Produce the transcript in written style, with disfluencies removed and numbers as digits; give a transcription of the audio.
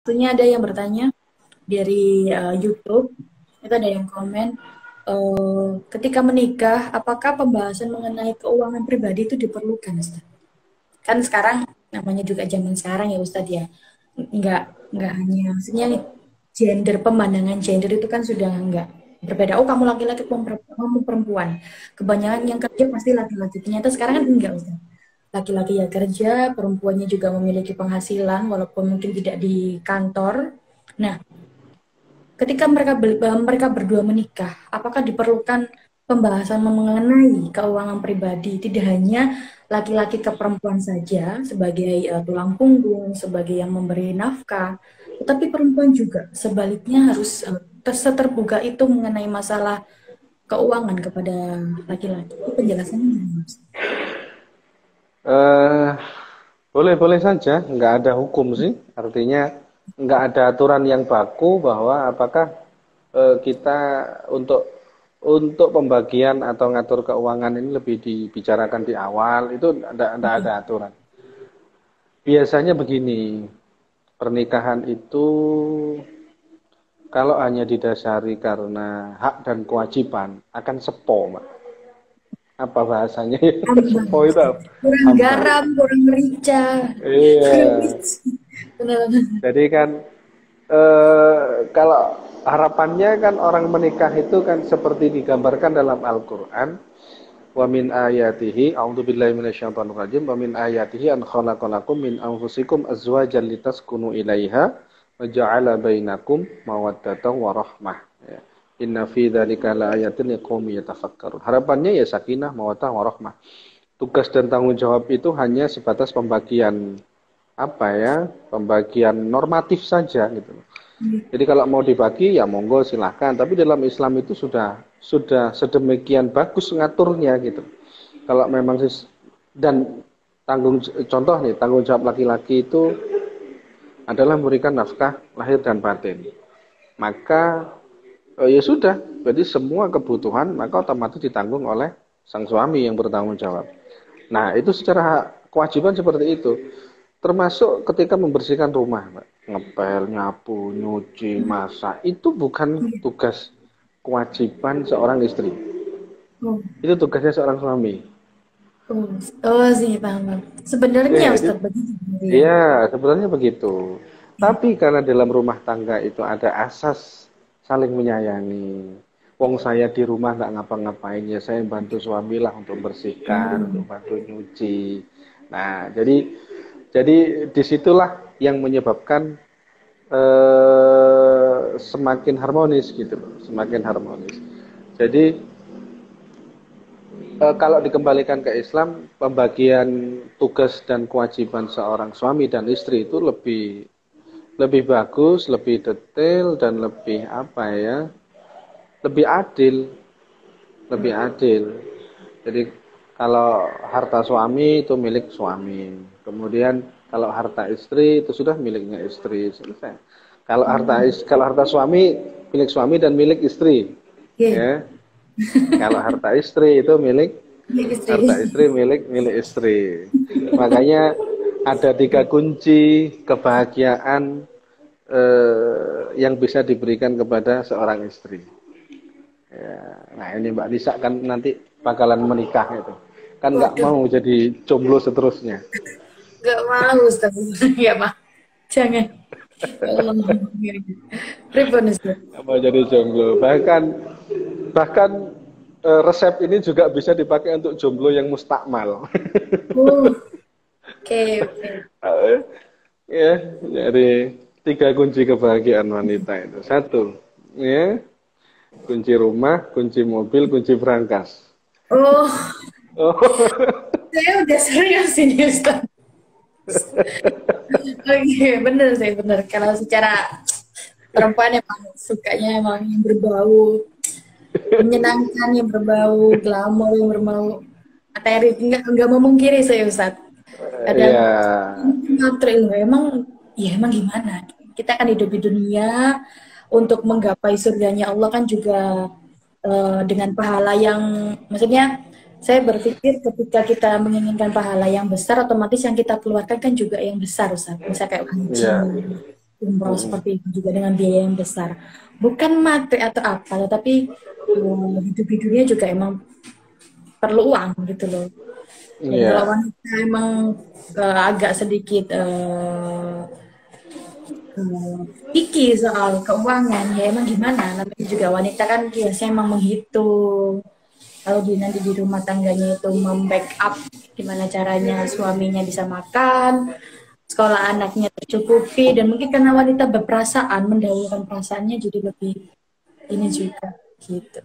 Tentunya ada yang bertanya dari YouTube, itu ada yang komen, ketika menikah, apakah pembahasan mengenai keuangan pribadi itu diperlukan, Ustaz? Kan sekarang namanya juga zaman sekarang ya Ustadz ya, nggak hanya maksudnya gender, pemandangan gender itu kan sudah nggak berbeda. Oh, kamu laki-laki, kamu perempuan, kebanyakan yang kerja pasti laki-laki. Ternyata sekarang kan enggak Ustadz, laki-laki ya kerja, perempuannya juga memiliki penghasilan walaupun mungkin tidak di kantor. Nah, ketika mereka berdua menikah, apakah diperlukan pembahasan mengenai keuangan pribadi, tidak hanya laki-laki ke perempuan saja sebagai tulang punggung, sebagai yang memberi nafkah, tetapi perempuan juga sebaliknya harus terbuka itu mengenai masalah keuangan kepada laki-laki. Itu penjelasannya gimana, Mas? Eh, boleh-boleh saja, nggak ada hukum sih. Artinya nggak ada aturan yang baku bahwa apakah kita untuk pembagian atau ngatur keuangan ini lebih dibicarakan di awal. Itu nggak ada aturan. Biasanya begini, pernikahan itu kalau hanya didasari karena hak dan kewajiban akan sepo, Mbak. Apa bahasanya? Ambang. Sepo itu apa? Kurang Hampa. garam, kurang merica, kurang Iya. merica. Benar. Jadi kan kalau harapannya kan orang menikah itu kan seperti digambarkan dalam Al-Qur'an, wa min ayatihi a'udzubillahi minasyaitonirrajim wa min ayatihi an khalaqalakum min anfusikum azwajan litaskunu ilaiha wa ja'ala bainakum mawaddatan wa rahmah. Ya. Inna fi dzalika laayatin liqaumin yatafakkarun. Harapannya ya sakinah, mawaddah, warahmah. Tugas dan tanggung jawab itu hanya sebatas pembagian apa ya? Pembagian normatif saja gitu. Jadi kalau mau dibagi ya monggo silahkan. Tapi dalam Islam itu sudah sedemikian bagus ngaturnya gitu. Kalau memang dan contoh nih tanggung jawab laki-laki itu adalah memberikan nafkah lahir dan batin. Maka ya sudah, berarti semua kebutuhan maka otomatis ditanggung oleh sang suami yang bertanggung jawab. Nah, itu secara kewajiban seperti itu. Termasuk ketika membersihkan rumah, Mbak. Ngepel, nyapu, nyuci, masak. Itu bukan tugas kewajiban seorang istri. Oh, Itu tugasnya seorang suami. oh, oh sih paham. Paham. Sebenarnya Ya, Ustadz begitu ya. iya, sebenarnya begitu. Tapi karena dalam rumah tangga itu ada asas saling menyayangi. Wong saya di rumah nggak ngapa-ngapain ya saya bantu suami lah untuk bersihkan, untuk bantu nyuci. Nah, jadi disitulah yang menyebabkan semakin harmonis gitu loh, semakin harmonis. Jadi kalau dikembalikan ke Islam, pembagian tugas dan kewajiban seorang suami dan istri itu lebih bagus, lebih detail dan lebih apa ya? Lebih adil, lebih adil. Jadi kalau harta suami itu milik suami. Kemudian kalau harta istri itu sudah miliknya istri, selesai. Kalau harta suami milik suami dan milik istri, Oke, ya. Kalau harta istri itu milik milik istri. harta istri milik istri. Makanya ada 3 kunci kebahagiaan yang bisa diberikan kepada seorang istri. Ya, nah ini Mbak Nisa kan nanti bakalan menikah itu. Kan nggak Waduh, mau jadi jomblo seterusnya. gak mau Ustadz. Ya Pak, jangan. Ya Allah, Pripun Ustadz? Nggak mau jadi jomblo. Bahkan resep ini juga bisa dipakai untuk jomblo yang mustakmal. Oh, oke, oke. Ya, jadi 3 kunci kebahagiaan wanita itu. Satu, ya, kunci rumah, kunci mobil, kunci berangkas. Oh, Oh, saya udah serius ini Ustadz. Oke, bener sih, bener. Kalau secara perempuan emang sukanya emang yang berbau menyenangkan, yang berbau glamor, yang berbau materi. Enggak memungkiri saya Ustadz. Kadang ya, ngantri emang ya emang gimana? Kita kan hidup di dunia untuk menggapai surganya Allah kan juga dengan pahala yang maksudnya saya berpikir ketika kita menginginkan pahala yang besar otomatis yang kita keluarkan kan juga yang besar Ustaz. Bisa kayak haji, ya, umroh Mm-mm. seperti itu juga dengan biaya yang besar. Bukan materi atau apa, tetapi hidup-hidupnya juga emang perlu uang gitu loh. Dan kalau Iya. wanita emang agak sedikit picky soal keuangan, ya emang gimana? Namanya juga wanita kan biasanya emang menghitung. Kalau nanti di rumah tangganya itu membackup gimana caranya suaminya bisa makan, sekolah anaknya tercukupi, dan mungkin karena wanita berperasaan, mendahulukan perasaannya jadi lebih ini juga gitu.